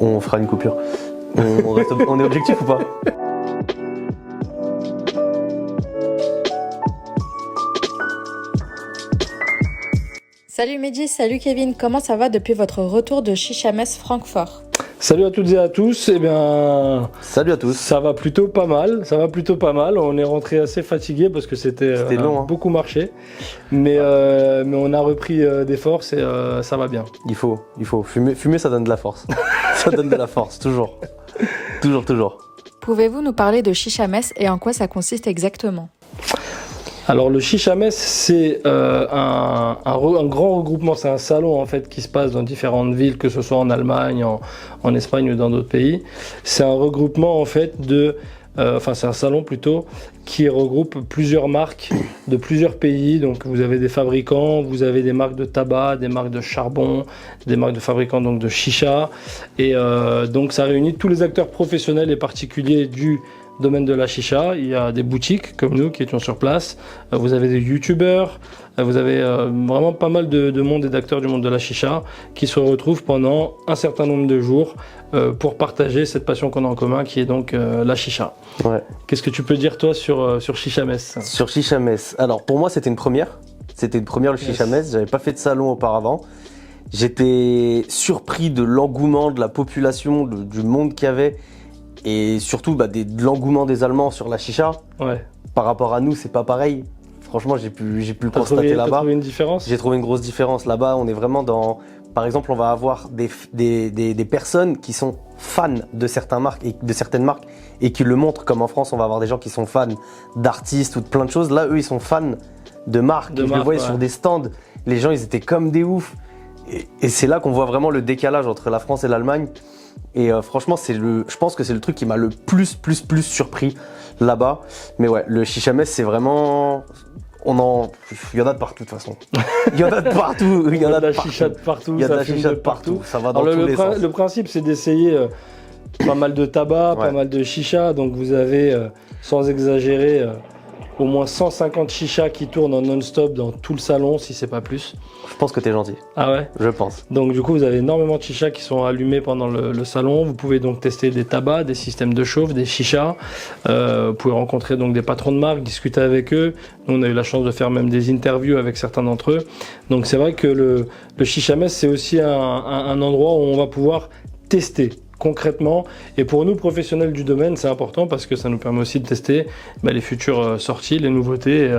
On fera une coupure. On est objectif ou pas? Salut Mehdi, salut Kevin, comment ça va depuis votre retour de Chicha-Messe Francfort? Salut à toutes et à tous, eh bien... Salut à tous. Ça va plutôt pas mal, on est rentré assez fatigué parce que c'était long, hein. Beaucoup marché, mais on a repris des forces et ça va bien. Il faut. Fumer ça donne de la force. Ça donne de la force, toujours. Toujours. Pouvez-vous nous parler de Chicha-Messe et en quoi ça consiste exactement? Alors le Chicha-Messe, c'est un grand regroupement, c'est un salon en fait qui se passe dans différentes villes, que ce soit en Allemagne, en Espagne ou dans d'autres pays. C'est un regroupement en fait c'est un salon plutôt qui regroupe plusieurs marques de plusieurs pays. Donc vous avez des fabricants, vous avez des marques de tabac, des marques de charbon, des marques de fabricants donc de chicha. Et donc ça réunit tous les acteurs professionnels et particuliers du domaine de la chicha. Il y a des boutiques comme nous qui étions sur place, vous avez des youtubeurs, vous avez vraiment pas mal de monde et d'acteurs du monde de la chicha qui se retrouvent pendant un certain nombre de jours pour partager cette passion qu'on a en commun qui est donc la chicha. Ouais. Qu'est-ce que tu peux dire toi sur Chicha-Messe? Sur Chicha-Messe, alors pour moi c'était une première. C'était une première le Chicha-Messe, j'avais pas fait de salon auparavant. J'étais surpris de l'engouement de la population, du monde qu'il y avait. Et surtout de l'engouement des Allemands sur la chicha. Ouais. Par rapport à nous, c'est pas pareil. Franchement, j'ai pu le constater là-bas. T'as trouvé une différence? J'ai trouvé une grosse différence. Là-bas, on est vraiment dans... Par exemple, on va avoir des personnes qui sont fans de certaines marques et qui le montrent. Comme en France, on va avoir des gens qui sont fans d'artistes ou de plein de choses. Là, eux, ils sont fans de marques. Je le voyais sur des stands. Les gens, ils étaient comme des oufs. Et c'est là qu'on voit vraiment le décalage entre la France et l'Allemagne. Et franchement, je pense que c'est le truc qui m'a le plus surpris là-bas. Mais ouais, le Chicha-Messe, c'est vraiment... Il y en a de partout de toute façon. Il y en a de partout. Il y a de la chicha de partout. Il y a de la chicha de partout. Ça va dans tous les sens. Le principe, c'est d'essayer pas mal de tabac, pas mal de chicha. Donc vous avez, sans exagérer, au moins 150 chichas qui tournent en non-stop dans tout le salon, si c'est pas plus. Je pense que t'es gentil. Ah ouais? Je pense. Donc du coup, vous avez énormément de chichas qui sont allumés pendant le salon. Vous pouvez donc tester des tabacs, des systèmes de chauffe, des chichas. Vous pouvez rencontrer donc des patrons de marque, discuter avec eux. Nous, on a eu la chance de faire même des interviews avec certains d'entre eux. Donc c'est vrai que le Chicha-Messe, c'est aussi un endroit où on va pouvoir tester concrètement, et pour nous professionnels du domaine, c'est important parce que ça nous permet aussi de tester les futures sorties, les nouveautés,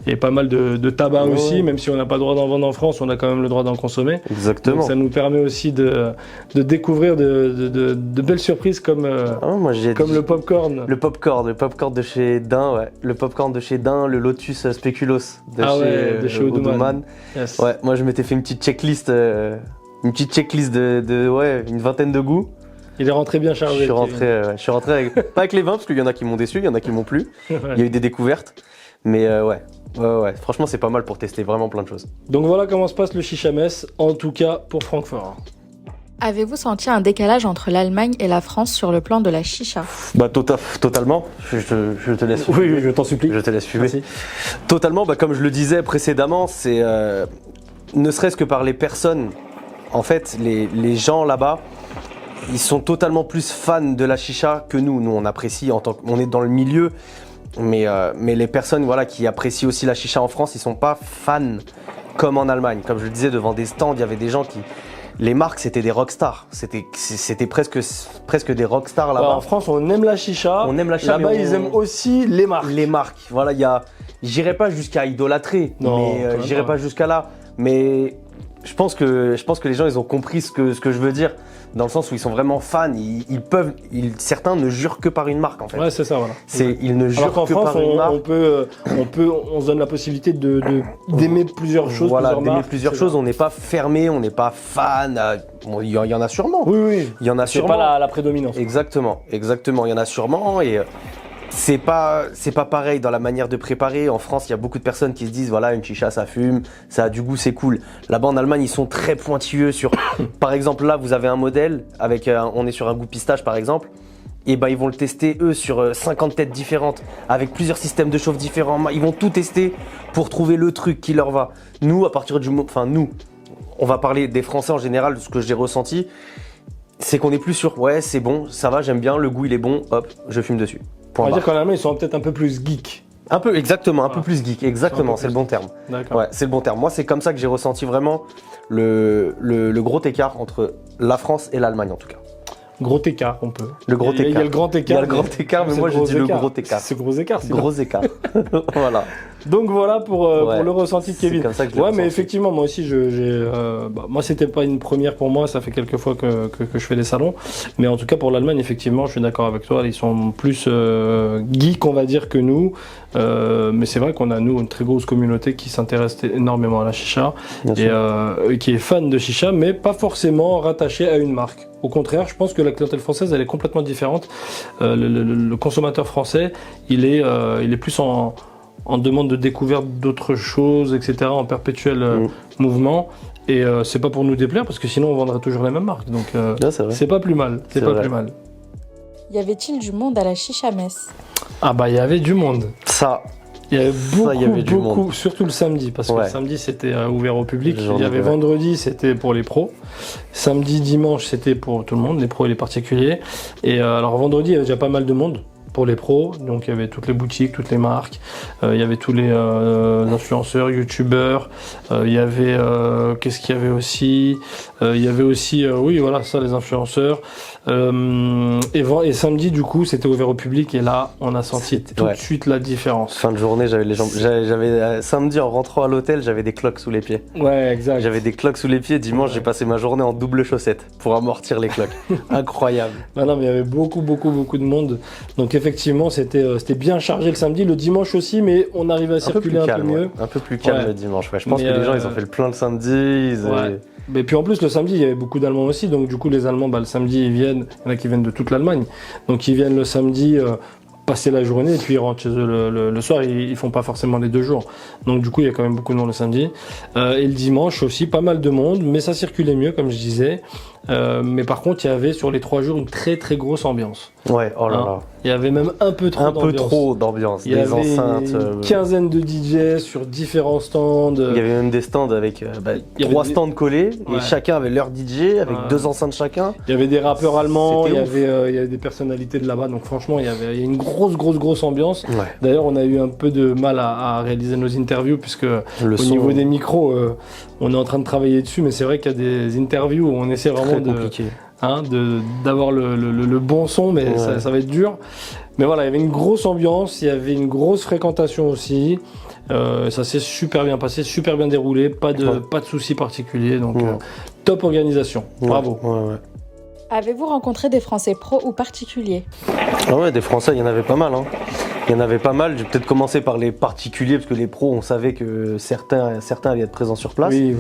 et pas mal de tabac aussi, même si on n'a pas le droit d'en vendre en France, on a quand même le droit d'en consommer. Exactement. Donc ça nous permet aussi de découvrir de belles surprises comme le popcorn. Le popcorn de chez Dain, ouais. Le popcorn de chez Dain, le Lotus Speculoos de chez Audouman. Yes. Ouais, moi je m'étais fait une petite checklist de une vingtaine de goûts. Il est rentré bien chargé. Je suis rentré pas avec les 20 parce qu'il y en a qui m'ont déçu, il y en a qui m'ont plu. Ouais. Il y a eu des découvertes, mais ouais. Franchement, c'est pas mal pour tester vraiment plein de choses. Donc voilà comment se passe le Chicha-Messe, en tout cas pour Francfort. Avez-vous senti un décalage entre l'Allemagne et la France sur le plan de la chicha? Totalement. Je te laisse. Oui, je t'en supplie. Je te laisse fumer. Merci. Totalement. Comme je le disais précédemment, c'est ne serait-ce que par les personnes. En fait, les gens là-bas. Ils sont totalement plus fans de la chicha que nous. Nous, on apprécie, on est dans le milieu, mais les personnes qui apprécient aussi la chicha en France, ils sont pas fans comme en Allemagne. Comme je le disais, devant des stands, il y avait des gens qui... Les marques, c'était des rockstars. C'était presque des rockstars là-bas. En France, on aime la chicha. Là-bas, ils aiment aussi les marques. Les marques. Voilà, j'irai pas jusqu'à idolâtrer, j'irai pas jusqu'à là. Mais je pense que les gens, ils ont compris ce que je veux dire. Dans le sens où ils sont vraiment fans, certains ne jurent que par une marque en fait. Ouais, c'est ça, voilà. Ils ne jurent que France, par une marque. On se donne la possibilité d'aimer plusieurs choses. Voilà, d'aimer plusieurs choses. On n'est pas fermé, on n'est pas fan. Il y en a sûrement. Oui. Il y en a sûrement. C'est pas la prédominance. Exactement. Il y en a sûrement et. C'est pas pareil dans la manière de préparer. En France, il y a beaucoup de personnes qui se disent voilà, une chicha ça fume, ça a du goût, c'est cool. Là-bas en Allemagne, ils sont très pointilleux sur par exemple là, vous avez un modèle avec on est sur un goût pistache par exemple. Et ils vont le tester eux sur 50 têtes différentes avec plusieurs systèmes de chauffe différents. Ils vont tout tester pour trouver le truc qui leur va. Nous, on va parler des Français en général, de ce que j'ai ressenti. c'est qu'on est plus sur, ouais, c'est bon, ça va, j'aime bien, le goût il est bon, hop, je fume dessus. On va dire qu'en Allemagne, ils sont peut-être un peu plus geeks. Un peu, exactement, un peu plus geek, exactement, c'est le bon terme. D'accord. Ouais, c'est le bon terme. Moi, c'est comme ça que j'ai ressenti vraiment le gros écart entre la France et l'Allemagne, en tout cas. Gros écart, on peut. Le gros écart. Il y a le grand écart. Il y a le grand écart, mais moi, je dis le gros écart. C'est gros écart, c'est gros écart. Voilà. Donc voilà pour le ressenti de Kevin. C'est comme ça que je l'ai ouais, ressenti. mais effectivement, moi aussi, moi, c'était pas une première pour moi. Ça fait quelques fois que je fais des salons. Mais en tout cas, pour l'Allemagne, effectivement, je suis d'accord avec toi. Ils sont plus geeks, on va dire, que nous. Mais c'est vrai qu'on a, nous, une très grosse communauté qui s'intéresse énormément à la chicha et qui est fan de chicha, mais pas forcément rattachée à une marque. Au contraire, je pense que la clientèle française, elle est complètement différente. Le consommateur français, il est plus en demande de découverte d'autres choses, etc., en perpétuel mouvement. Et c'est pas pour nous déplaire, parce que sinon on vendrait toujours les mêmes marques. Donc c'est pas plus mal. C'est pas plus mal. Y avait-il du monde à la chicha-messe? Ah bah il y avait du monde. Il y avait beaucoup, surtout le samedi, parce que le samedi c'était ouvert au public. Il y avait vendredi, c'était pour les pros. Samedi, dimanche, c'était pour tout le monde, les pros et les particuliers. Et alors vendredi, il y avait déjà pas mal de monde pour les pros, donc il y avait toutes les boutiques, toutes les marques, il y avait tous les influenceurs, youtubeurs, il y avait, qu'est-ce qu'il y avait aussi, il y avait aussi, oui voilà ça, les influenceurs, et samedi du coup c'était ouvert au public, et là on a senti tout de suite la différence. Fin de journée, j'avais les jambes, j'avais samedi en rentrant à l'hôtel, j'avais des cloques sous les pieds. Ouais, exact. J'avais des cloques sous les pieds, dimanche j'ai passé ma journée en double chaussette pour amortir les cloques. Incroyable. Non mais il y avait beaucoup de monde, donc effectivement c'était bien chargé le samedi, le dimanche aussi, mais on arrivait à circuler un peu mieux. Un peu plus calme le dimanche, je pense que les gens ils ont fait le plein le samedi. Mais puis en plus le samedi il y avait beaucoup d'Allemands aussi, donc du coup les Allemands le samedi ils viennent, il y en a qui viennent de toute l'Allemagne, donc ils viennent le samedi passer la journée et puis ils rentrent chez eux le soir, ils font pas forcément les 2 jours, donc du coup il y a quand même beaucoup de monde le samedi, et le dimanche aussi pas mal de monde, mais ça circulait mieux comme je disais, mais par contre il y avait sur les 3 jours une très grosse ambiance. Ouais, oh là là. Il y avait même un peu trop d'ambiance. Il y avait enceintes, une quinzaine de DJ sur différents stands. Il y avait même des stands avec 3 stands collés, et chacun avait leur DJ avec 2 enceintes chacun. Il y avait des rappeurs allemands, il y avait des personnalités de là-bas, donc franchement il y avait une grosse ambiance. Ouais. D'ailleurs on a eu un peu de mal à réaliser nos interviews, puisque au niveau des micros on est en train de travailler dessus, mais c'est vrai qu'il y a des interviews où on essaie vraiment d'avoir le bon son, mais ça va être dur. Mais voilà, il y avait une grosse ambiance, il y avait une grosse fréquentation aussi. Ça s'est super bien passé, super bien déroulé, pas de soucis particuliers, donc top organisation. Bravo. Avez-vous rencontré des Français pros ou particuliers? Ah ouais, des Français, il y en avait pas mal. Il y en avait pas mal. Je vais peut-être commencer par les particuliers, parce que les pros, on savait que certains allaient être présents sur place. Oui.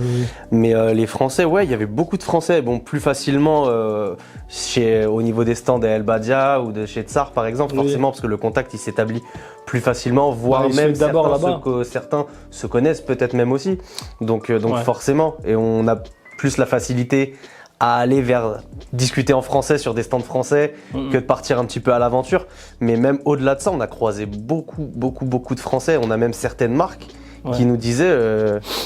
Mais les Français, il y avait beaucoup de Français. Bon, plus facilement au niveau des stands à El Badia ou de chez Tsar, par exemple, forcément, parce que le contact, il s'établit plus facilement, voire même certains se connaissent peut-être même aussi. Donc forcément, et on a plus la facilité à aller discuter en français sur des stands français que de partir un petit peu à l'aventure. Mais même au-delà de ça, on a croisé beaucoup de Français. On a même certaines marques qui nous disaient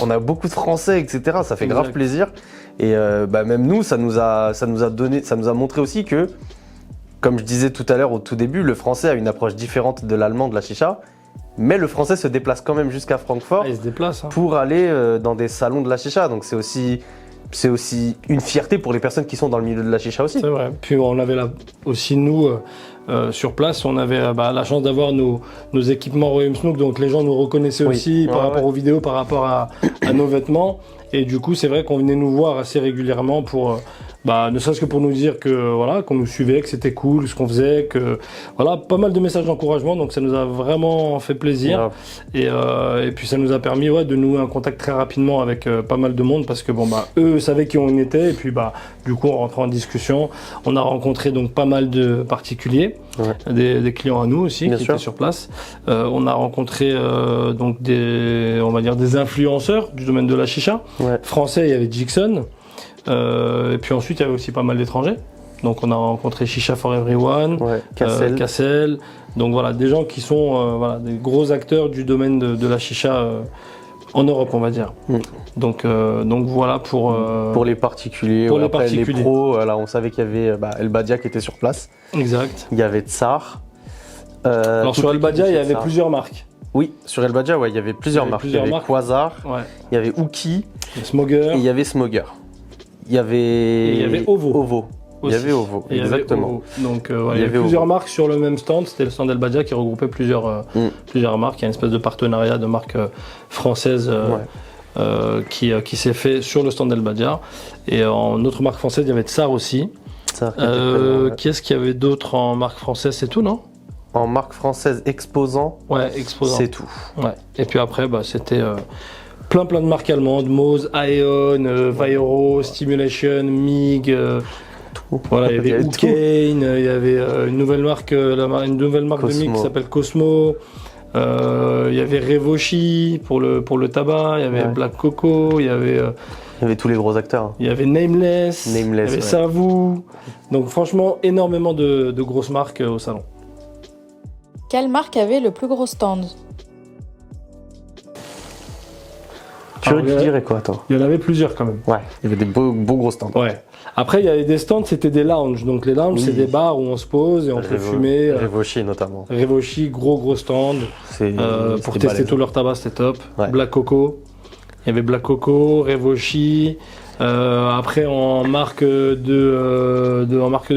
on a beaucoup de Français, etc. Ça fait grave plaisir. Et même nous, ça nous a montré aussi que, comme je disais tout à l'heure au tout début, le français a une approche différente de l'allemand de la chicha. Mais le français se déplace quand même jusqu'à Francfort pour aller dans des salons de la chicha. Donc c'est aussi une fierté pour les personnes qui sont dans le milieu de la chicha aussi. C'est vrai. Puis on avait aussi nous sur place, on avait la chance d'avoir nos équipements Royaume Snook, donc les gens nous reconnaissaient aussi par rapport aux vidéos, par rapport à nos vêtements. Et du coup, c'est vrai qu'on venait nous voir assez régulièrement pour ne serait-ce que pour nous dire que qu'on nous suivait, que c'était cool ce qu'on faisait, que pas mal de messages d'encouragement, donc ça nous a vraiment fait plaisir. Et puis ça nous a permis de nouer un contact très rapidement avec pas mal de monde, parce que eux savaient qui on était, et puis du coup on rentrait en discussion. On a rencontré donc pas mal de particuliers, des clients à nous aussi qui étaient sur place. On a rencontré donc des influenceurs du domaine de la chicha. Français, il y avait Jixon. Et puis ensuite il y avait aussi pas mal d'étrangers, donc on a rencontré Chicha for Everyone, Cassel, donc des gens qui sont des gros acteurs du domaine de la chicha En Europe, on va dire. Donc voilà pour les particuliers. Pour les après, particuliers. les pros, là, on savait qu'il y avait El Badia qui était sur place. Exact. Il y avait Tsar. Alors sur El Badia, il y avait plusieurs marques. Oui, sur El Badia, ouais, il y avait plusieurs marques. Il y avait Quasar, il y avait Uki, Smogger. Et il y avait Smogger. Il y avait Ovo. Il y avait Ovo, exactement. Donc il y avait plusieurs marques sur le même stand. C'était le stand El Badia qui regroupait plusieurs marques. Il y a une espèce de partenariat de marques françaises qui s'est fait sur le stand El Badia. Et en autre marque française, il y avait Tsar aussi. Qu'est-ce qu'il y avait d'autre en marque française? C'est tout, non? En marque française exposant. Ouais, exposant. C'est tout. Ouais. Et puis après, c'était plein de marques allemandes, Mose, Aeon, Vairo, Stimulation, MIG. Voilà, il y avait Ukane, il y avait une nouvelle marque de MIG qui s'appelle Cosmo. Il y avait Revoshi pour le tabac, il y avait Black Coco, il y avait tous les gros acteurs. Il y avait Nameless, il y avait Savou. Donc franchement, énormément de grosses marques au salon. Quelle marque avait le plus gros stand? Tu dirais quoi, toi? Il y en avait plusieurs quand même. Ouais, il y avait des beaux gros stands. Ouais. Après, il y avait des stands, c'était des lounges. Donc les lounges, c'est des bars où on se pose et on peut fumer. Revoshi notamment. Revoshi, gros stand. Pour tester tout leur tabac, c'était top. Ouais. Black Coco. Il y avait Black Coco, Revoshi. Après, en marque de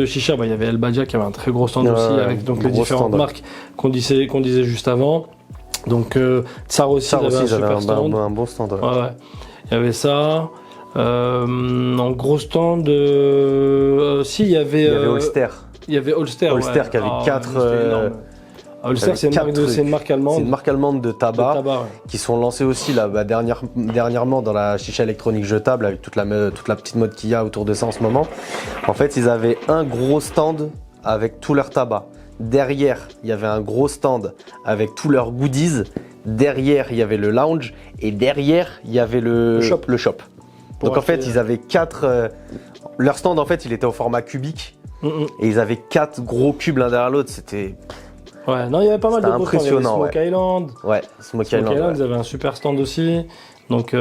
chicha, il y avait El Badia qui avait un très gros stand aussi, avec donc les différentes marques qu'on disait juste avant. Donc Tsar aussi, avait un super stand. Un bon stand. Ouais. Il y avait ça. En gros stand, il y avait Holster. Il y avait Holster. Holster qui avait 4. Holster, c'est une marque allemande. C'est une marque allemande de tabac, qui sont lancés aussi là, dernièrement dans la chicha électronique jetable avec toute la petite mode qu'il y a autour de ça en ce moment. En fait, ils avaient un gros stand avec tout leur tabac. Derrière, il y avait un gros stand avec tous leurs goodies. Derrière, il y avait le lounge. Et derrière, il y avait le shop. Donc en fait, ils avaient 4... leur stand, en fait, il était au format cubique. Et ils avaient 4 gros cubes l'un derrière l'autre. C'était... Ouais, non, il y avait pas mal de gros stands. Il y avait Smoke Island. Ouais, Smoke Island, ils avaient un super stand aussi. Donc,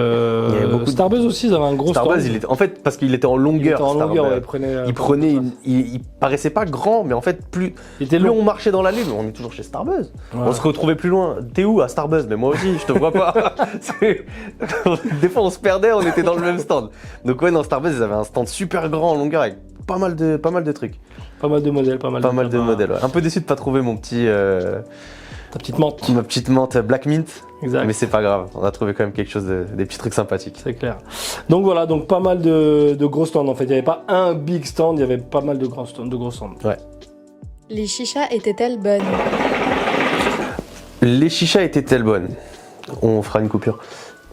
Starbuzz aussi, ils avaient un gros stand. Starbuzz, en fait, parce qu'il était en longueur. Il paraissait pas grand, mais en fait, plus on marchait dans l'allée, mais on est toujours chez Starbuzz. Ouais. On se retrouvait plus loin. T'es où à Starbuzz? Mais moi aussi, je te vois pas. Des fois, on se perdait, on était dans le même stand. Donc ouais, non, Starbuzz, ils avaient un stand super grand en longueur avec pas mal de trucs. Pas mal de modèles, pas mal de modèles. Ouais. Un peu déçu de pas trouver mon petit. Ta petite menthe. Ma petite menthe Black Mint. Exact. Mais c'est pas grave, on a trouvé quand même quelque chose, des petits trucs sympathiques. C'est clair. Donc voilà, pas mal de gros stands en fait. Il n'y avait pas un big stand, il y avait pas mal de gros stands. Ouais. Les chichas étaient-elles bonnes? Les chichas étaient-elles bonnes? On fera une coupure.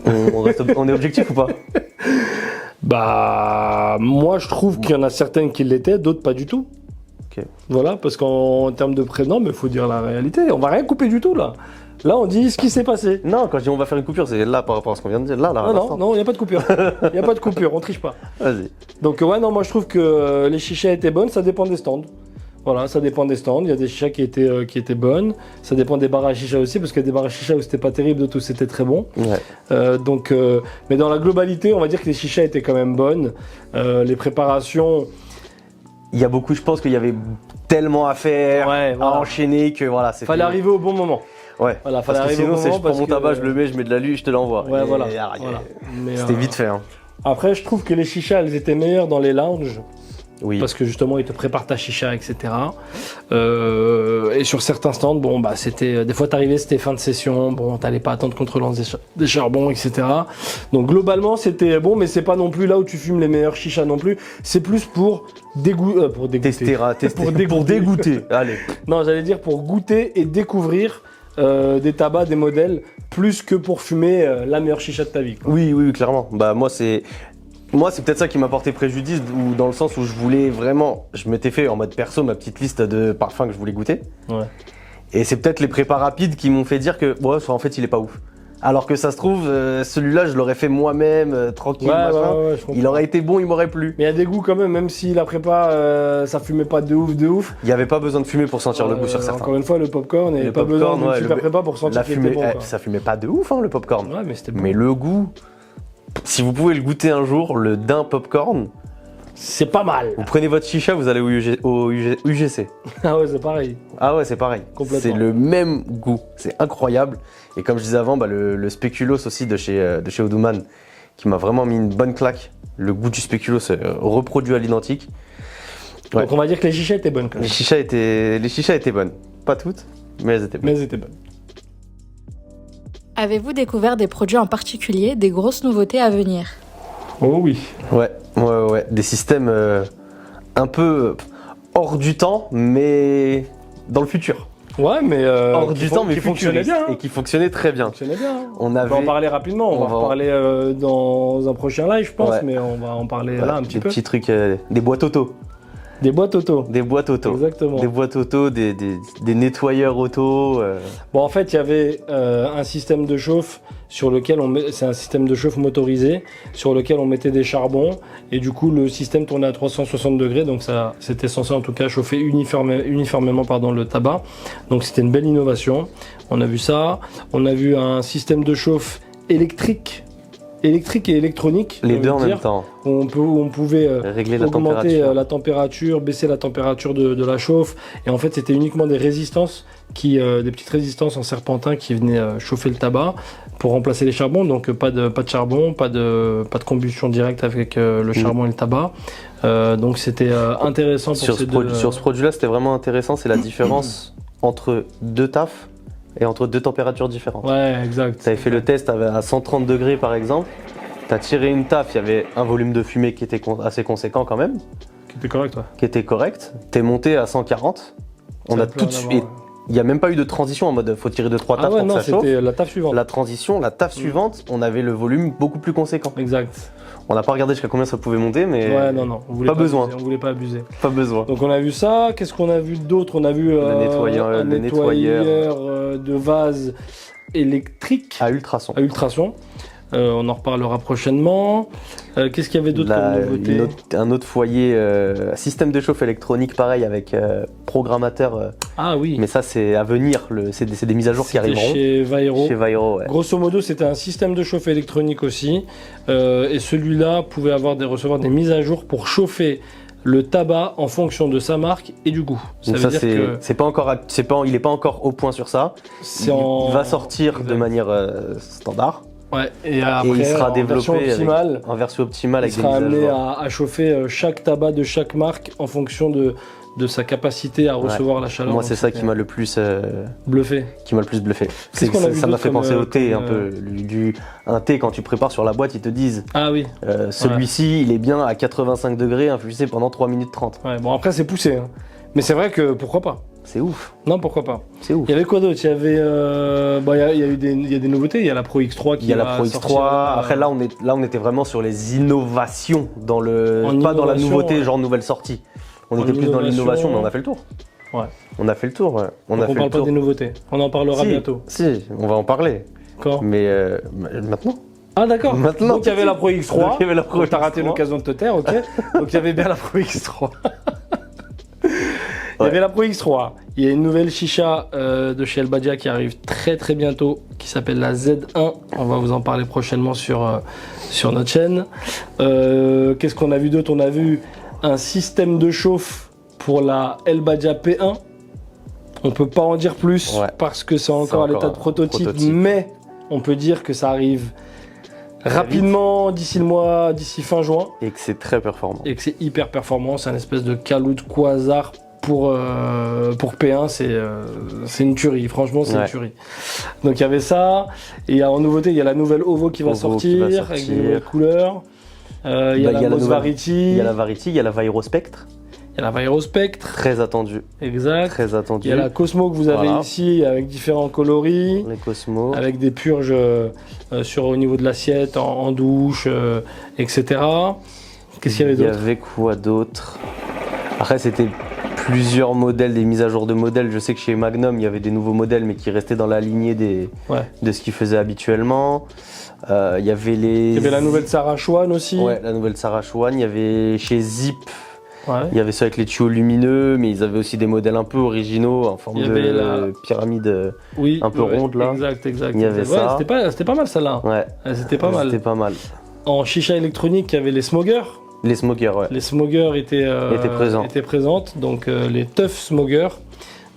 On est objectif ou pas? Moi je trouve qu'il y en a certaines qui l'étaient, d'autres pas du tout. Okay. Voilà, parce qu'en termes de prénom, il faut dire la réalité. On va rien couper du tout là. Là, on dit ce qui s'est passé. Non, quand je dis on va faire une coupure, c'est là par rapport à ce qu'on vient de dire. Là, non, il n'y a pas de coupure. Il n'y a pas de coupure, on triche pas. Vas-y. Donc, moi je trouve que les chichas étaient bonnes, ça dépend des stands. Voilà, ça dépend des stands. Il y a des chichas qui étaient bonnes. Ça dépend des bars à chicha aussi, parce qu'il y a des bars à chicha où c'était pas terrible, d'autres où c'était très bon. Ouais. Mais dans la globalité, on va dire que les chichas étaient quand même bonnes. Les préparations. Il y a beaucoup, je pense qu'il y avait tellement à faire, à enchaîner que voilà. Fallait arriver au bon moment. Ouais, voilà, parce que sinon, je prends mon tabac, je le mets, je mets de l'alu, je te l'envoie. Ouais, voilà. C'était vite fait. Hein. Après, je trouve que les chichas, elles étaient meilleures dans les lounges. Oui. Parce que justement, ils te préparent ta chicha, etc. Et sur certains stands, c'était des fois t'arrivais, c'était fin de session, t'allais pas attendre qu'on te relance des charbons, etc. Donc globalement, c'était bon, mais c'est pas non plus là où tu fumes les meilleurs chichas non plus. C'est plus pour dégoûter. Pour dégoûter. Allez. Non, j'allais dire pour goûter et découvrir des tabacs, des modèles, plus que pour fumer la meilleure chicha de ta vie. Quoi. Oui, clairement. Moi, c'est peut-être ça qui m'a porté préjudice, ou dans le sens où je m'étais fait en mode perso ma petite liste de parfums que je voulais goûter. Ouais. Et c'est peut-être les prépas rapides qui m'ont fait dire que, en fait, il est pas ouf. Alors que ça se trouve, celui-là, je l'aurais fait moi-même, tranquille, machin. Ouais, je comprends. Il aurait été bon, il m'aurait plu. Mais il y a des goûts quand même si la prépa, ça fumait pas de ouf. Il n'y avait pas besoin de fumer pour sentir le goût sur certains. Encore une fois, le popcorn, il n'y Le a pas popcorn, besoin d'une super le- prépa pour sentir La qu'il fumée, était bon. Quoi. ça fumait pas de ouf, hein, le popcorn. Ouais, mais c'était bon. Mais le goût, si vous pouvez le goûter un jour, le daim popcorn, C'est pas mal. vous prenez votre chicha, vous allez au UGC. Ah ouais, c'est pareil. Ah ouais, c'est pareil. Complètement. C'est le même goût. C'est incroyable. Et comme je disais avant, le spéculoos aussi de chez Oudouman, qui m'a vraiment mis une bonne claque. Le goût du spéculoos reproduit à l'identique. Ouais. Donc on va dire que les chichas étaient bonnes quand même. Les chichas étaient bonnes. Pas toutes, mais elles étaient bonnes. Mais elles étaient bonnes. Avez-vous découvert des produits en particulier, des grosses nouveautés à venir? Oh oui. Ouais. Des systèmes un peu hors du temps, mais dans le futur. Ouais, mais Hors du temps, mais qui fonctionnait futuriste. bien. Hein. Et qui fonctionnait très bien. Fonctionnait bien. Hein. On On va en avait parler rapidement. On va en parler dans un prochain live, je pense, Ouais. mais on va en parler voilà, là un petit des peu. petits trucs, des boîtes auto. Des boîtes auto. Des boîtes auto. Exactement. Des boîtes auto, des nettoyeurs auto. Bon, en fait, il y avait un système de chauffe sur lequel c'est un système de chauffe motorisé sur lequel on mettait des charbons et du coup le système tournait à 360 degrés, donc ça c'était censé en tout cas chauffer uniformément le tabac. Donc c'était une belle innovation. On a vu ça. On a vu un système de chauffe électrique et électronique. Les j'ai deux en envie de même dire, temps. où on pouvait Régler la augmenter température. la température, baisser la température de la chauffe. Et en fait, c'était uniquement des résistances, des petites résistances en serpentin qui venaient chauffer le tabac pour remplacer les charbons. Donc pas de charbon, pas de combustion directe avec le charbon et le tabac. Donc c'était intéressant pour Sur ces ce produit-là, c'était vraiment intéressant. C'est la différence entre deux tafs et entre deux températures différentes. Ouais, exact. Tu avais fait le test à 130 degrés par exemple. Tu as tiré une taf, il y avait un volume de fumée qui était assez conséquent quand même, Qui était correct, ouais. qui était correct. Tu es monté à 140. On Ça a peut tout de en suite. avoir, ouais. Il n'y a même pas eu de transition en mode faut tirer 2-3 tafs Ah ouais, pour non, que ça chauffe. c'était la taf suivante. La transition, la taf suivante, on avait le volume beaucoup plus conséquent. Exact. On n'a pas regardé jusqu'à combien ça pouvait monter, mais Ouais, non, on voulait pas besoin. abuser, on voulait pas abuser. pas besoin. Donc on a vu ça. Qu'est-ce qu'on a vu d'autre? On a vu un nettoyeur nettoyeur de vase électrique À ultrasons. à ultrasons. On en reparlera prochainement. Qu'est-ce qu'il y avait d'autre comme nouveauté? Un autre foyer, système de chauffe électronique pareil avec programmateur. Ah oui, Mais ça c'est à venir, c'est des mises à jour qui c'était arriveront. chez Vairo. Chez Vairo, ouais. Grosso modo, c'était un système de chauffe électronique aussi. Et celui-là pouvait recevoir des mises à jour pour chauffer le tabac en fonction de sa marque et du goût. Ça Donc veut ça dire que c'est pas encore, il est pas encore au point sur ça. Il va sortir de Exact. manière standard Ouais, et après, et il sera en développé version optimale, en version optimale il avec des sera mises à amené jour. à chauffer chaque tabac de chaque marque en fonction de sa capacité à recevoir la chaleur. Moi c'est Donc, ça qui m'a le plus bluffé. bluffé. Qu'est-ce qu'on a vu Ça m'a d'autre fait penser comme, au thé comme, un peu. Un thé quand tu prépares sur la boîte, ils te disent Ah oui, celui-ci il est bien à 85 degrés infusé pendant 3 minutes 30. ouais, bon après c'est poussé. Hein. Mais c'est vrai que pourquoi pas? C'est ouf, Non, pourquoi pas? c'est ouf. Il y avait quoi d'autre? Il y avait, il y a des nouveautés. Il y a la Pro X3 qui Il y a la va Pro sortir, X3. Après là on était vraiment sur les innovations pas dans la nouveauté ouais. genre nouvelle sortie. On En était plus dans innovation, l'innovation, mais on a fait le tour. Ouais. On a fait le tour. Ouais. On parle pas des nouveautés. On en parlera Si, bientôt. Si, on va en parler. Quand? Mais maintenant. Ah d'accord. Maintenant, Donc il y avait la Pro X3. Donc, il y avait la Pro Donc, t'as raté X3. l'occasion de te taire, ok. Donc il y avait bien la Pro X3. Il y Ouais. avait la Pro X3. Il y a une nouvelle chicha de chez El Badia qui arrive très très bientôt, qui s'appelle la Z1. On va vous en parler prochainement sur notre chaîne. Qu'est-ce qu'on a vu d'autre? On a vu un système de chauffe pour la El Badia P1. On peut pas en dire plus Ouais. parce que c'est encore à l'état de prototype, mais on peut dire que ça arrive rapidement d'ici fin juin. Et que c'est très performant. Et que c'est hyper performant, c'est un espèce de calou de quasar pour P1, c'est une tuerie, franchement c'est une Ouais. tuerie. Donc il y avait ça, et en nouveauté il y a la nouvelle Ovo qui va Ovo qui va sortir, avec des nouvelles couleurs. Il y a la Mos Varity, Il y a la Varity, il y a la Vairo Spectre, il y a la Vairo Spectre, très attendue. exact. Très attendue. Il y a la Cosmo que vous avez Voilà. ici avec différents coloris, Les Cosmos. avec des purges au niveau de l'assiette, en douche, etc. Qu'est-ce qu'il y avait Il y d'autre? avait quoi d'autre? Après, c'était plusieurs modèles, des mises à jour de modèles. Je sais que chez Magnum, il y avait des nouveaux modèles, mais qui restaient dans la lignée de ce qu'ils faisaient habituellement. Il y avait Il y avait la nouvelle Sarah Chouane aussi. Ouais, la nouvelle Sarah Chouane. Il y avait chez Zip. Ouais. Il y avait ça avec les tuyaux lumineux, mais ils avaient aussi des modèles un peu originaux en forme de pyramide un peu ronde là. Exact. Il y avait ça. C'était pas mal celle-là. Ouais. C'était pas mal. C'était pas mal. En chicha électronique, il y avait les smokers. Les smokers, ouais. Les smokers étaient présentes, donc les Tough Smokers.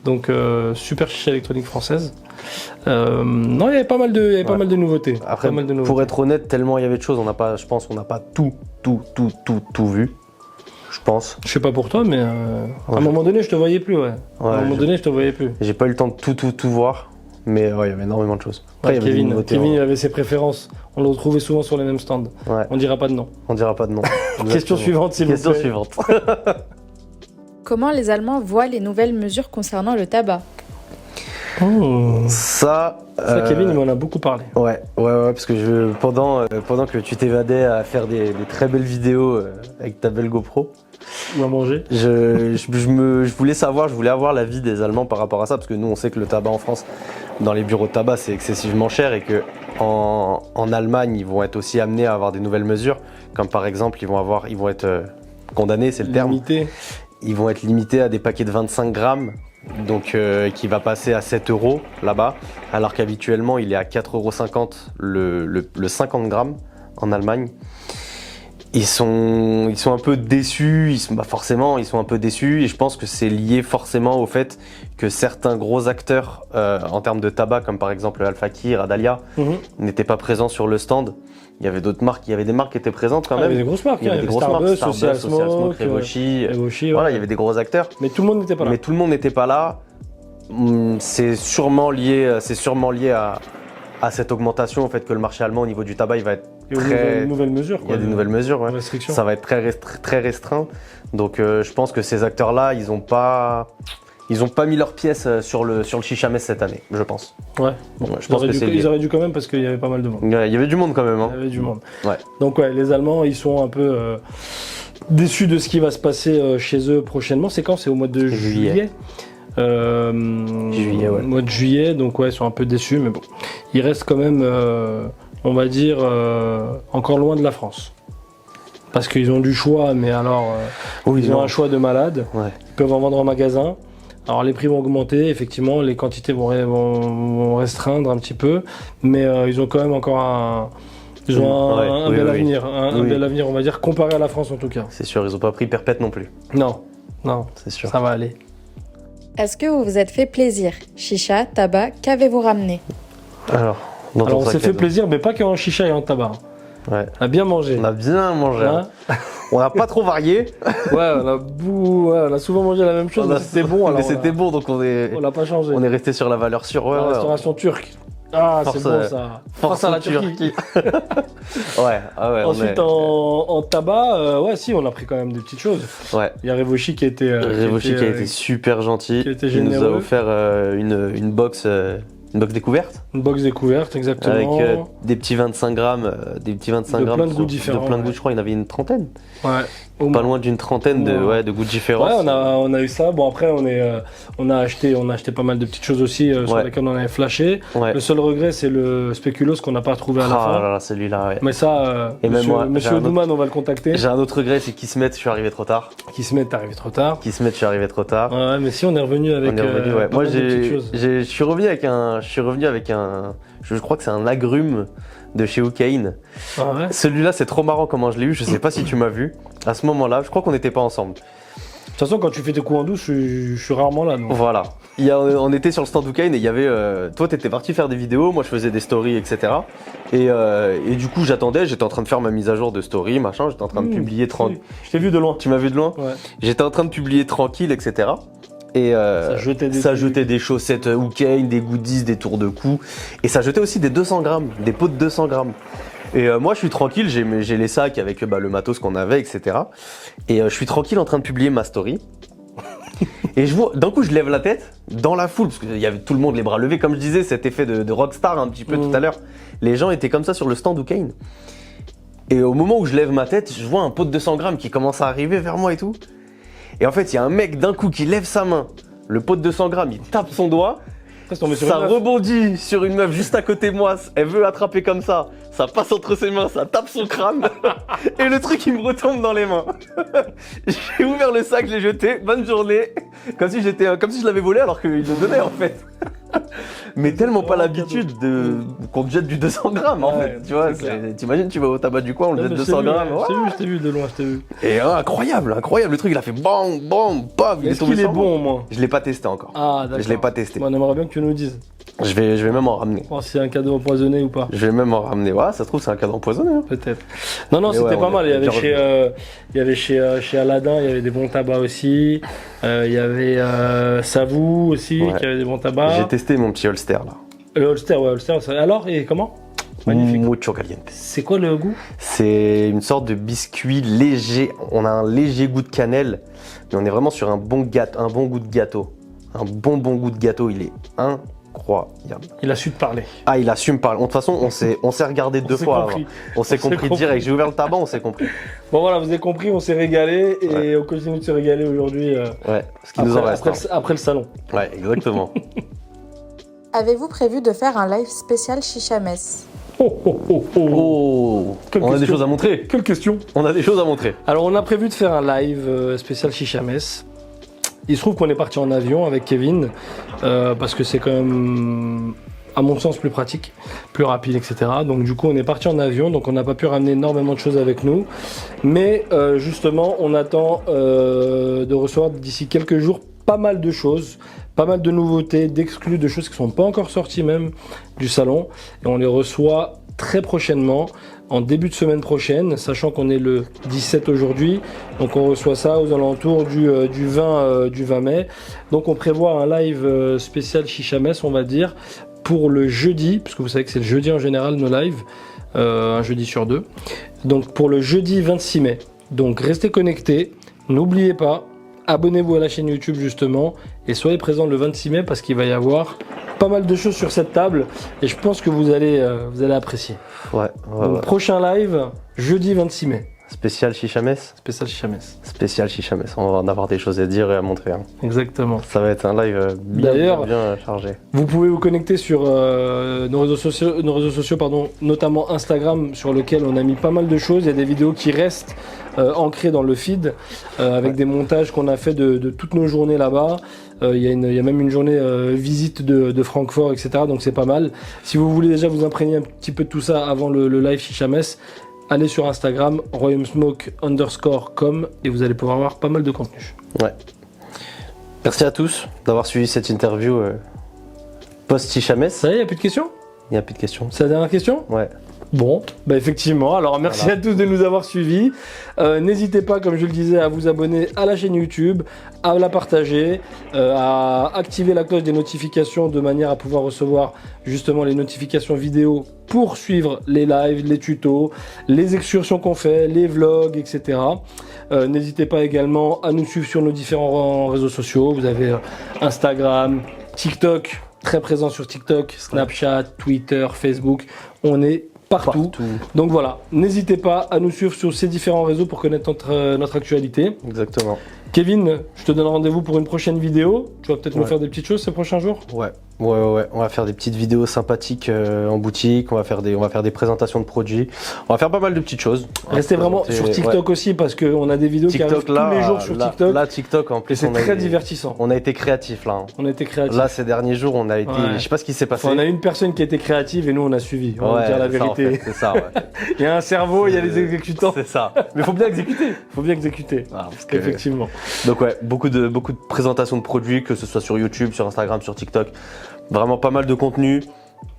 Donc super chicha électronique française. Non, il y avait pas mal de nouveautés. Après, pour être honnête, tellement il y avait de choses, je pense qu'on n'a pas tout vu. Je pense. Je sais pas pour toi, mais à un moment donné, je te voyais plus, ouais. À un moment donné, je te voyais plus. J'ai pas eu le temps de tout voir, mais ouais, il y avait énormément de choses. Après, Kevin, il avait ses préférences. On le retrouvait souvent sur les mêmes stands. Ouais. On dira pas de nom. On dira pas de nom. Question suivante, s'il vous plaît. Question suivante. Comment les Allemands voient les nouvelles mesures concernant le tabac? Ça, Kevin, il m'en a beaucoup parlé. Ouais, parce que pendant que tu t'évadais à faire des très belles vidéos avec ta belle GoPro, ou à manger, je voulais avoir l'avis des Allemands par rapport à ça, parce que nous, on sait que le tabac en France, dans les bureaux de tabac, c'est excessivement cher et que en Allemagne, ils vont être aussi amenés à avoir des nouvelles mesures, comme par exemple, ils vont être condamnés, c'est le terme. Limités. Ils vont être limités à des paquets de 25 grammes. Donc qui va passer à 7 € là-bas, alors qu'habituellement il est à 4,50 € le 50 grammes en Allemagne. Ils sont un peu déçus, forcément ils sont un peu déçus, et je pense que c'est lié forcément au fait que certains gros acteurs en termes de tabac, comme par exemple Al Fakir, Adalia, n'étaient pas présents sur le stand. Il y avait d'autres marques, il y avait des marques qui étaient présentes quand même. Il y avait des grosses marques, il y avait des grosses Starbucks, marques, Social Smoke, Revoshi, voilà, il y avait des gros acteurs. Mais tout le monde n'était pas là. C'est sûrement lié à cette augmentation, au fait que le marché allemand au niveau du tabac, il va être nouvelles mesures. Il y a des nouvelles mesures, ouais. Ça va être très restreint. Donc je pense que ces acteurs-là, ils ont pas mis leurs pièces sur le Chicha Mess cette année, je pense. Ouais. Bon, je pense ils auraient dû quand même, parce qu'il y avait pas mal de monde. Il y avait du monde quand même. Hein. Il y avait du monde. Ouais. Donc ouais, les Allemands, ils sont un peu déçus de ce qui va se passer chez eux prochainement. C'est quand? C'est au mois de juillet. Juillet, ouais. Mois de juillet, donc ouais, ils sont un peu déçus, mais bon, ils restent quand même, on va dire, encore loin de la France. Parce qu'ils ont du choix, mais alors, ils ont un choix de malade. Ouais. Ils peuvent en vendre en magasin. Alors les prix vont augmenter, effectivement, les quantités vont restreindre un petit peu, mais ils ont quand même encore un bel avenir, bel avenir, on va dire, comparé à la France en tout cas. C'est sûr, ils n'ont pas pris perpète non plus. Non, c'est sûr. Ça va aller. Est-ce que vous vous êtes fait plaisir? Chicha, tabac, qu'avez-vous ramené? Alors on s'est fait plaisir, mais pas qu'en chicha et en tabac. Ouais. On a bien mangé. On a bien mangé. Hein. On n'a pas trop varié. On a souvent mangé la même chose, mais c'était bon. Mais c'était bon, donc on n'a pas changé. On est resté sur la valeur sûre. La restauration turque. Ah, c'est bon ça. Force à la Turquie. Ensuite, en tabac, on a pris quand même des petites choses. Ouais. Il y a Revoshi qui a été super gentil. Il nous a offert une box découverte. Une box découverte, exactement. Avec des petits 25 grammes. Plein de goûts différents. De plein de goûts, je crois, il y en avait une trentaine. Ouais. Pas loin d'une trentaine de goûts différents. Ouais, on a eu ça. Bon, après, on a acheté pas mal de petites choses aussi sur lesquelles on avait flashé. Ouais. Le seul regret, c'est le spéculoos qu'on n'a pas trouvé à la fin. Là, celui-là, ouais. Mais ça, monsieur Douman, on va le contacter. J'ai un autre regret, c'est qu'Ismet, je suis arrivé trop tard. Qu'Ismet, t'es arrivé trop tard. Qu'Ismet, je suis arrivé trop tard. Ouais, mais si, on est revenu avec. Moi, je suis revenu avec un. Je crois que c'est un agrume de chez Oukaïn. Ah ouais. Celui-là, c'est trop marrant comment je l'ai eu. Je sais pas si tu m'as vu. À ce moment-là, je crois qu'on n'était pas ensemble. De toute façon, quand tu fais tes coups en douce, je suis rarement là. Donc. Voilà. On était sur le stand Oukaïn et il y avait. Toi, t'étais parti faire des vidéos, moi, je faisais des stories, etc. Et du coup, j'étais en train de faire ma mise à jour de story, machin. J'étais en train de publier tranquille. Je t'ai vu de loin. Tu m'as vu de loin? Ouais. J'étais en train de publier tranquille, etc. Et ça jetait des chaussettes Oukaïn, des goodies, des tours de cou. Et ça jetait aussi des 200 grammes, des pots de 200 grammes. Et moi, je suis tranquille, j'ai les sacs avec le matos qu'on avait, etc. Et je suis tranquille en train de publier ma story. Et je vois, d'un coup, je lève la tête dans la foule, parce qu'il y avait tout le monde les bras levés, comme je disais, cet effet de rockstar un petit peu tout à l'heure. Les gens étaient comme ça sur le stand Oukaïn. Et au moment où je lève ma tête, je vois un pot de 200 grammes qui commence à arriver vers moi et tout. Et en fait, il y a un mec d'un coup qui lève sa main. Le pot de 200 grammes, il tape son doigt. Ça rebondit sur une meuf juste à côté de moi. Elle veut l'attraper comme ça. Ça passe entre ses mains, ça tape son crâne. Et le truc, il me retombe dans les mains. J'ai ouvert le sac, je l'ai jeté. Bonne journée. Comme si je l'avais volé alors qu'il le donnait en fait. Mais tellement pas l'habitude qu'on te jette du 200 grammes en fait. Tu vois, t'imagines, tu vas au tabac du coin, on te jette 200 grammes. Je t'ai vu de loin, je t'ai vu. Et incroyable. Le truc, il a fait bam, bam, paf. Est-ce qu'il est bon au moins? Je l'ai pas testé encore. Ah, d'accord. Je l'ai pas testé. Bon, on aimerait bien que tu nous dises. Je vais même en ramener. Voir si c'est un cadeau empoisonné ou pas. Je vais même en ramener. Ouais, ça se trouve, c'est un cadeau empoisonné. Hein. Peut-être. Non, c'était pas mal. Il y avait chez Aladdin, il y avait des bons tabacs aussi. Il y avait Savou aussi, qui avait des bons tabacs. J'ai testé mon petit Holster là. Le Holster, alors, et comment? Magnifique. Mucho caliente. C'est quoi le goût? C'est une sorte de biscuit léger. On a un léger goût de cannelle, mais on est vraiment sur un bon goût de gâteau. Un bon goût de gâteau. Il est incroyable. Il a su te parler. Ah, il a su me parler. De toute façon, on s'est regardé deux fois. On s'est compris direct. J'ai ouvert le tabac, on s'est compris. Bon voilà, vous avez compris, on s'est régalé et on continue de se régaler aujourd'hui. Ouais, ce qui nous en reste. Après le salon. Ouais, exactement. Avez-vous prévu de faire un live spécial Chicha Mess? On a des choses à montrer. Quelle question? On a des choses à montrer. Alors on a prévu de faire un live spécial Chicha Mess. Il se trouve qu'on est parti en avion avec Kevin parce que c'est quand même, à mon sens, plus pratique, plus rapide, etc. Donc du coup on est parti en avion, donc on n'a pas pu ramener énormément de choses avec nous. Mais justement on attend de recevoir d'ici quelques jours pas mal de choses, pas mal de nouveautés, d'exclus, de choses qui ne sont pas encore sorties même du salon. Et on les reçoit très prochainement, en début de semaine prochaine, sachant qu'on est le 17 aujourd'hui. Donc on reçoit ça aux alentours du 20 mai. Donc on prévoit un live spécial Chicha Mess, on va dire, pour le jeudi, parce que vous savez que c'est le jeudi en général nos lives, un jeudi sur deux. Donc pour le jeudi 26 mai. Donc restez connectés, n'oubliez pas, abonnez-vous à la chaîne YouTube justement et soyez présents le 26 mai parce qu'il va y avoir pas mal de choses sur cette table et je pense que vous allez apprécier. Ouais. Donc, prochain live, jeudi 26 mai. Spécial Chicha Mess. Spécial Chicha Mess. Spécial Chicha Mess. On va en avoir des choses à dire et à montrer. Hein. Exactement. Ça va être un live bien chargé. Vous pouvez vous connecter sur nos réseaux sociaux, notamment Instagram, sur lequel on a mis pas mal de choses. Il y a des vidéos qui restent ancrées dans le feed, avec des montages qu'on a fait de toutes nos journées là-bas. Il y a même une journée visite de Francfort, etc. Donc c'est pas mal. Si vous voulez déjà vous imprégner un petit peu de tout ça avant le live Chicha Mess, allez sur Instagram, royaume_smoke_com et vous allez pouvoir avoir pas mal de contenu. Ouais. Merci à tous d'avoir suivi cette interview post-Chicha Mess. Ça y est, il n'y a plus de questions? Il n'y a plus de questions. C'est la dernière question? Ouais. Bon, bah effectivement, alors merci à tous de nous avoir suivis. N'hésitez pas, comme je le disais, à vous abonner à la chaîne YouTube, à la partager, à activer la cloche des notifications de manière à pouvoir recevoir justement les notifications vidéo pour suivre les lives, les tutos, les excursions qu'on fait, les vlogs, etc. N'hésitez pas également à nous suivre sur nos différents réseaux sociaux. Vous avez Instagram, TikTok, très présent sur TikTok, Snapchat, Twitter, Facebook. On est partout. Donc voilà, n'hésitez pas à nous suivre sur ces différents réseaux pour connaître notre actualité. Exactement. Kevin, je te donne rendez-vous pour une prochaine vidéo. Tu vas peut-être nous faire des petites choses ces prochains jours? Ouais. On va faire des petites vidéos sympathiques en boutique. On va faire des présentations de produits. On va faire pas mal de petites choses. Restez vraiment sur TikTok aussi parce qu'on a des vidéos qui arrivent tous les jours sur TikTok. Là, TikTok en plus. C'est très divertissant. On a été créatifs là. On a été créatifs. Là, ces derniers jours, on a été. Je sais pas ce qui s'est passé. On a une personne qui a été créative et nous on a suivi. On va dire la vérité. En fait, c'est ça. Ouais. Il y a un cerveau, il y a les exécutants. C'est ça. Mais faut bien exécuter. Faut bien exécuter. Effectivement. Donc ouais, beaucoup de présentations de produits, que ce soit sur YouTube, sur Instagram, sur TikTok. Vraiment pas mal de contenu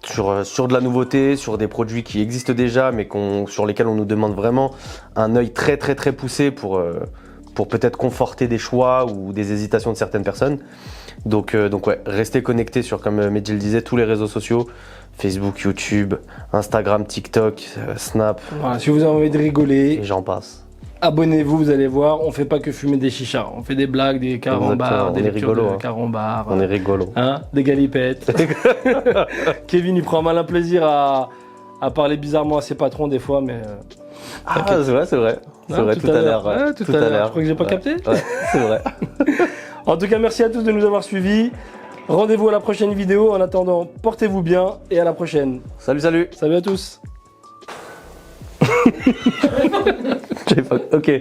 sur de la nouveauté, sur des produits qui existent déjà, mais sur lesquels on nous demande vraiment un œil très très très poussé pour peut-être conforter des choix ou des hésitations de certaines personnes. Donc ouais, restez connectés sur, comme Mehdi le disait, tous les réseaux sociaux. Facebook, YouTube, Instagram, TikTok, Snap. Voilà, si vous avez envie de rigoler, et j'en passe. Abonnez-vous, vous allez voir, on fait pas que fumer des chichas, on fait des blagues, des carambars, des lectures de carambars. On est rigolo. Hein, des galipettes. Kevin, il prend un malin plaisir à parler bizarrement à ses patrons des fois, mais... c'est vrai. C'est vrai, tout à l'heure. Ouais, tout à l'heure. Je crois que j'ai pas capté. Ouais, c'est vrai. En tout cas, merci à tous de nous avoir suivis. Rendez-vous à la prochaine vidéo. En attendant, portez-vous bien et à la prochaine. Salut, salut. Salut à tous. Ok.